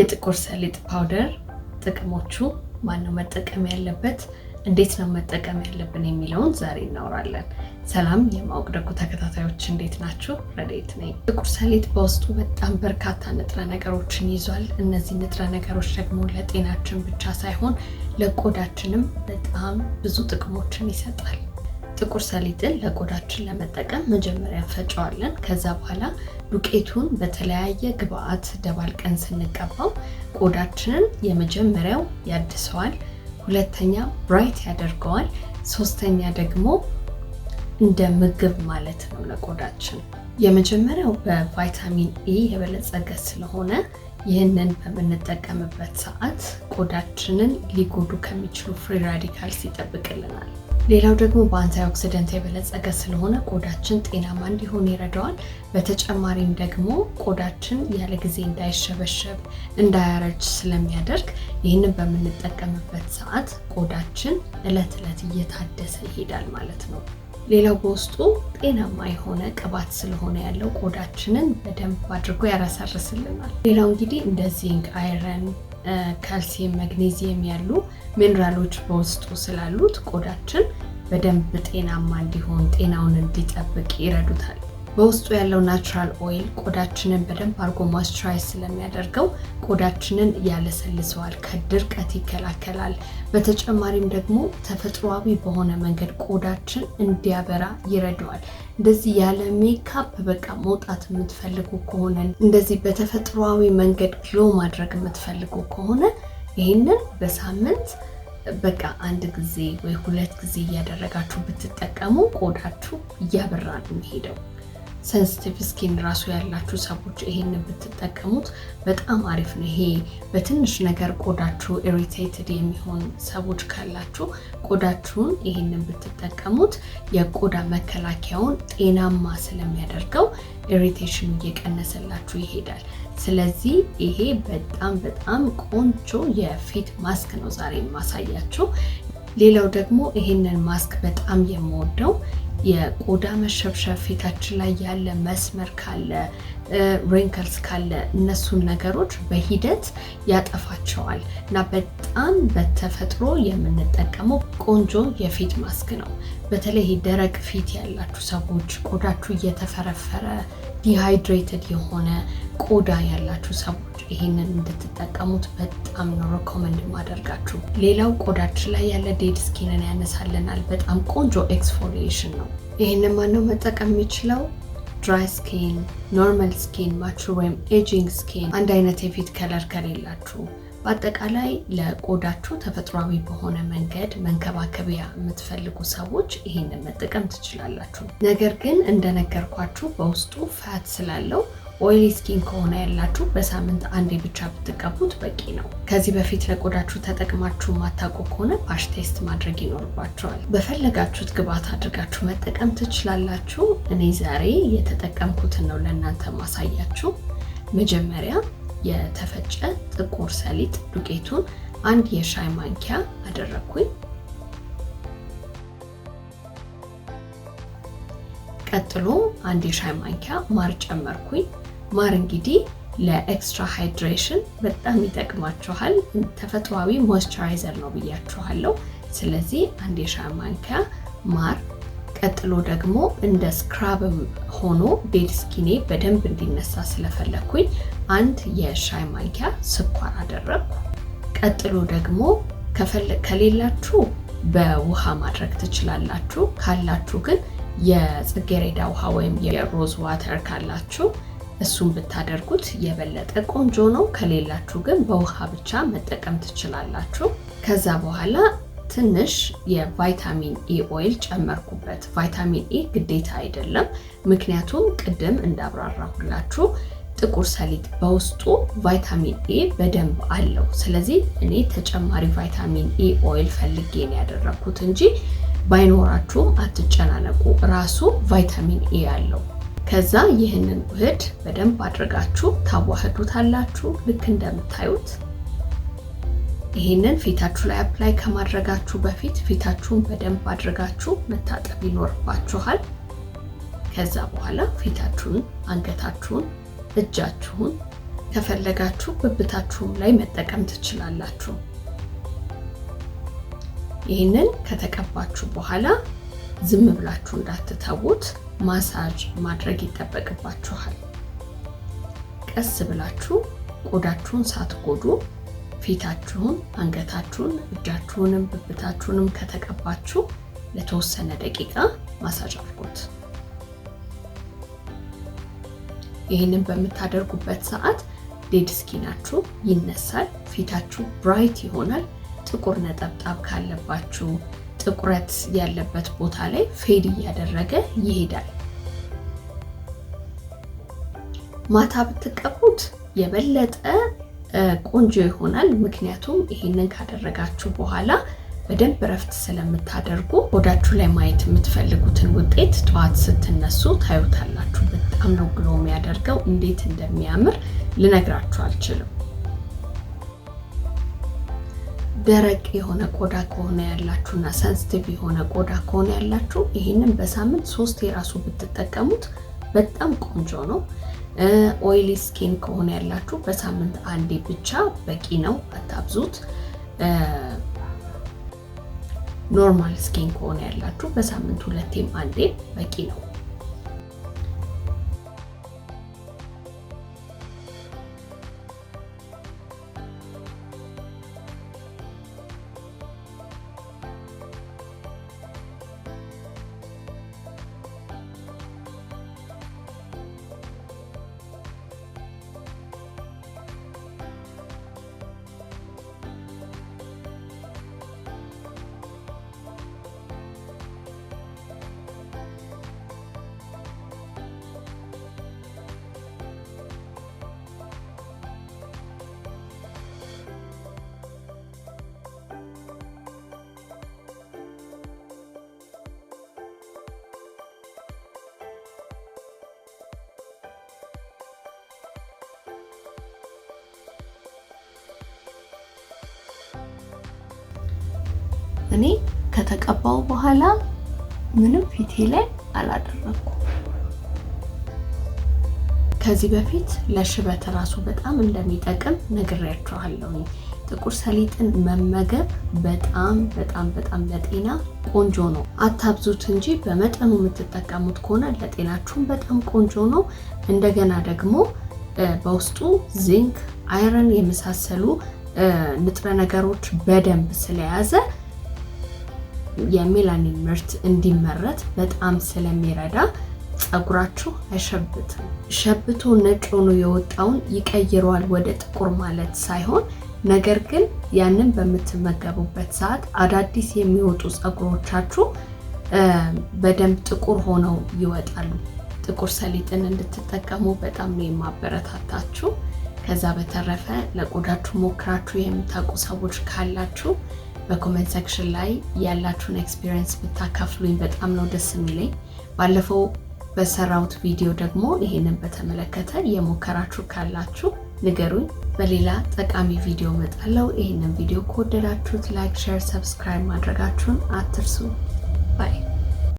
የጥቁር ሰሊጥ ፓውደር ጥቅሞቹ፣ ማነው መጠቀም ያለበት፣ እንዴት ነው መጠቀም ያለብን የሚለውን ዛሬ እናወራለን። ሰላም የማወቅ ደጉ ተከታታዮች እንዴት ናችሁ? ረዴት ነኝ። ጥቁር ሰሊጥ በውስጡ በጣም በርካታ ንጥረ ነገሮችን ይዟል። እነዚህ ንጥረ ነገሮች ደግሞ ለጤናችን ብቻ ሳይሆን ለቆዳችንም በጣም ብዙ ጥቅሞችን ይሰጣል። ጥቁር ሰሊጥን ለቆዳችን ለመጠቀም መጀመሪያ እንፈጨዋለን። ከዛ በኋላ ዱቄቱን በተለያየ ግብአት ደባልቀን ስንቀባው ቆዳችንን የመጀመሪያው ያድሰዋል፣ ሁለተኛ ብራይት ያደርገዋል፣ ሶስተኛ ደግሞ እንደ ምግብ ማለት ነው ለቆዳችን። የመጀመሪያው በቫይታሚን ኢ የበለጸገ ስለሆነ ይህንን በምንጠቀምበት ሰዓት ቆዳችንን ሊጎዱ ከሚችሉ ፍሪ ራዲካልስ ይጠብቅልናል። ሌላው ደግሞ በአንቲኦክሲደንት የበለጸገ ስለሆነ ቆዳችን ጤናማ እንዲሆን ይረዳዋል። በተጨማሪም ደግሞ ቆዳችን ያለ ጊዜ እንዳይሸበሸብ እንዳያረጅ ስለሚያደርግ ይህንን በምንጠቀምበት ሰዓት ቆዳችን እለት እለት እየታደሰ ይሄዳል ማለት ነው። ሌላው በውስጡ ጤናማ የሆነ ቅባት ስለሆነ ያለው ቆዳችንን በደንብ አድርጎ ያረሳርስልናል። ሌላው እንግዲህ እንደ ዚንክ፣ አይረን፣ ካልሲየም፣ ማግኔዚየም ያሉ ሚነራሎች በውስጡ ስላሉት ቆዳችን በደንብ ጤናማ እንዲሆን ጤናውን እንዲጠብቅ ይረዱታል። በውስጡ ያለው ናቹራል ኦይል ቆዳችንን በደንብ አድርጎ ሞይስቸራይዝ ስለሚያደርገው ቆዳችንን ያለሰልሰዋል፣ ከድርቀት ይከላከላል። በተጨማሪም ደግሞ ተፈጥሯዊ በሆነ መንገድ ቆዳችን እንዲያበራ ይረዳዋል። እንደዚህ ያለ ሜካፕ በቃ መውጣት የምትፈልጉ ከሆነ እንደዚህ በተፈጥሯዊ መንገድ ግሎ ማድረግ የምትፈልጉ ከሆነ ይህንን በሳምንት በቃ አንድ ጊዜ ወይ ሁለት ጊዜ እያደረጋችሁ ብትጠቀሙ ቆዳችሁ እያበራ ነው የሚሄደው። ሴንሲቲቭ ስኪን ራሱ ያላችሁ ሰዎች ይሄንን ብትጠቀሙት በጣም አሪፍ ነው። ይሄ በትንሽ ነገር ቆዳችሁ ኢሪቴትድ የሚሆን ሰዎች ካላችሁ ቆዳችሁን ይሄንን ብትጠቀሙት የቆዳ መከላከያውን ጤናማ ስለሚያደርገው ኢሪቴሽኑ እየቀነሰላችሁ ይሄዳል። ስለዚህ ይሄ በጣም ቆንጆ የፊት ማስክ ነው ዛሬ የማሳያችሁ። ሌላው ደግሞ ይሄንን ማስክ በጣም የምወደው የቆዳ መሸብሸብ ፊታችን ላይ ያለ መስመር ካለ ሪንክልስ ካለ እነሱን ነገሮች በሂደት ያጠፋቸዋል እና በጣም በተፈጥሮ የምንጠቀመው ቆንጆ የፊት ማስክ ነው። በተለይ ደረቅ ፊት ያላችሁ ሰዎች፣ ቆዳችሁ እየተፈረፈረ ዲሃይድሬትድ የሆነ ቆዳ ያላችሁ ሰዎች ይሄንን እንድትጠቀሙት በጣም ነው ሪኮመንድ ማደርጋችሁ። ሌላው ቆዳችን ላይ ያለ ዴድ ስኪንን ያነሳልናል። በጣም ቆንጆ ኤክስፎሊዬሽን ነው። ይሄንን ማነው መጠቀም የሚችለው? ድራይ ስኪን፣ ኖርማል ስኪን፣ ማቹር ወይም ኤጂንግ ስኪን፣ አንድ አይነት የፊት ከለር ከሌላችሁ፣ በአጠቃላይ ለቆዳችሁ ተፈጥሯዊ በሆነ መንገድ መንከባከቢያ የምትፈልጉ ሰዎች ይሄንን መጠቀም ትችላላችሁ። ነገር ግን እንደነገርኳችሁ በውስጡ ፋት ስላለው ኦይሊ ስኪን ከሆነ ያላችሁ በሳምንት አንዴ ብቻ ብትቀቡት በቂ ነው። ከዚህ በፊት ለቆዳችሁ ተጠቅማችሁ ማታውቁ ከሆነ ፓሽ ቴስት ማድረግ ይኖርባችኋል። በፈለጋችሁት ግብአት አድርጋችሁ መጠቀም ትችላላችሁ። እኔ ዛሬ የተጠቀምኩትን ነው ለእናንተ ማሳያችሁ። መጀመሪያ የተፈጨ ጥቁር ሰሊጥ ዱቄቱን አንድ የሻይ ማንኪያ አደረኩኝ። ቀጥሎ አንድ የሻይ ማንኪያ ማር ጨመርኩኝ። ማር እንግዲህ ለኤክስትራ ሃይድሬሽን በጣም ይጠቅማችኋል። ተፈጥሯዊ ሞይስቸራይዘር ነው ብያችኋለሁ። ስለዚህ አንድ የሻይ ማንኪያ ማር፣ ቀጥሎ ደግሞ እንደ ስክራብም ሆኖ ዴድ ስኪኔ በደንብ እንዲነሳ ስለፈለኩኝ አንድ የሻይ ማንኪያ ስኳር አደረግኩ። ቀጥሎ ደግሞ ከሌላችሁ በውሃ ማድረግ ትችላላችሁ። ካላችሁ ግን የጽጌረዳ ውሃ ወይም የሮዝ ዋተር ካላችሁ እሱን ብታደርጉት የበለጠ ቆንጆ ነው። ከሌላችሁ ግን በውሃ ብቻ መጠቀም ትችላላችሁ። ከዛ በኋላ ትንሽ የቫይታሚን ኢ ኦይል ጨመርኩበት። ቫይታሚን ኢ ግዴታ አይደለም፣ ምክንያቱም ቅድም እንዳብራራሁላችሁ ጥቁር ሰሊጥ በውስጡ ቫይታሚን ኢ በደንብ አለው። ስለዚህ እኔ ተጨማሪ ቫይታሚን ኢ ኦይል ፈልጌ ነው ያደረኩት እንጂ ባይኖራችሁም አትጨናነቁ፣ ራሱ ቫይታሚን ኢ አለው። ከዛ ይህንን ውህድ በደንብ አድርጋችሁ ታዋህዱታላችሁ። ልክ እንደምታዩት ይህንን ፊታችሁ ላይ አፕላይ ከማድረጋችሁ በፊት ፊታችሁን በደንብ አድርጋችሁ መታጠብ ይኖርባችኋል። ከዛ በኋላ ፊታችሁን፣ አንገታችሁን፣ እጃችሁን ከፈለጋችሁ ብብታችሁም ላይ መጠቀም ትችላላችሁ። ይህንን ከተቀባችሁ በኋላ ዝም ብላችሁ እንዳትተዉት ማሳጅ ማድረግ ይጠበቅባችኋል። ቀስ ብላችሁ ቆዳችሁን ሳትጎዱ ፊታችሁን፣ አንገታችሁን፣ እጃችሁንም ብብታችሁንም ከተቀባችሁ ለተወሰነ ደቂቃ ማሳጅ አድርጉት። ይህንን በምታደርጉበት ሰዓት ዴድ ስኪናችሁ ይነሳል፣ ፊታችሁ ብራይት ይሆናል። ጥቁር ነጠብጣብ ካለባችሁ ጥቁረት ያለበት ቦታ ላይ ፌድ እያደረገ ይሄዳል። ማታ ብትቀቡት የበለጠ ቆንጆ ይሆናል። ምክንያቱም ይሄንን ካደረጋችሁ በኋላ በደንብ ረፍት ስለምታደርጉ ቆዳችሁ ላይ ማየት የምትፈልጉትን ውጤት ጠዋት ስትነሱ ታዩታላችሁ። በጣም ነው ግሎ የሚያደርገው። እንዴት እንደሚያምር ልነግራችሁ አልችልም። ደረቅ የሆነ ቆዳ ከሆነ ያላችሁና ሰንሲቲቭ የሆነ ቆዳ ከሆነ ያላችሁ ይሄንን በሳምንት 3 የራሱ ብትጠቀሙት በጣም ቆንጆ ነው። ኦይሊ ስኪን ከሆነ ያላችሁ በሳምንት 1 ብቻ በቂ ነው፣ አታብዙት። ኖርማል ስኪን ከሆነ ያላችሁ በሳምንት 2ም 1 በቂ ነው። እኔ ከተቀባው በኋላ ምንም ፊቴ ላይ አላደረኩም። ከዚህ በፊት ለሽበት ራሱ በጣም እንደሚጠቅም ነግሬያችኋለሁ። ጥቁር ሰሊጥን መመገብ በጣም ለጤና ቆንጆ ነው። አታብዙት እንጂ በመጠኑ የምትጠቀሙት ከሆነ ለጤናችሁም በጣም ቆንጆ ነው። እንደገና ደግሞ በውስጡ ዚንክ፣ አይረን የመሳሰሉ ንጥረ ነገሮች በደንብ ስለያዘ የሜላኒን ምርት እንዲመረት በጣም ስለሚረዳ ፀጉራችሁ አይሸብትም። ሸብቶ ነጭ ሆኖ የወጣውን ይቀይረዋል ወደ ጥቁር ማለት ሳይሆን፣ ነገር ግን ያንን በምትመገቡበት ሰዓት አዳዲስ የሚወጡ ፀጉሮቻችሁ በደንብ ጥቁር ሆነው ይወጣሉ። ጥቁር ሰሊጥን እንድትጠቀሙ በጣም ነው የማበረታታችሁ። ከዛ በተረፈ ለቆዳችሁ ሞክራችሁ የምታውቁ ሰዎች ካላችሁ በኮሜንት ሴክሽን ላይ ያላችሁን ኤክስፒሪየንስ ብታካፍሉኝ በጣም ነው ደስ የሚለኝ። ባለፈው በሰራሁት ቪዲዮ ደግሞ ይሄንን በተመለከተ የሞከራችሁ ካላችሁ ንገሩኝ። በሌላ ጠቃሚ ቪዲዮ እመጣለሁ። ይሄንን ቪዲዮ ከወደዳችሁት ላይክ፣ ሼር፣ ሰብስክራይብ ማድረጋችሁን አትርሱ። ባይ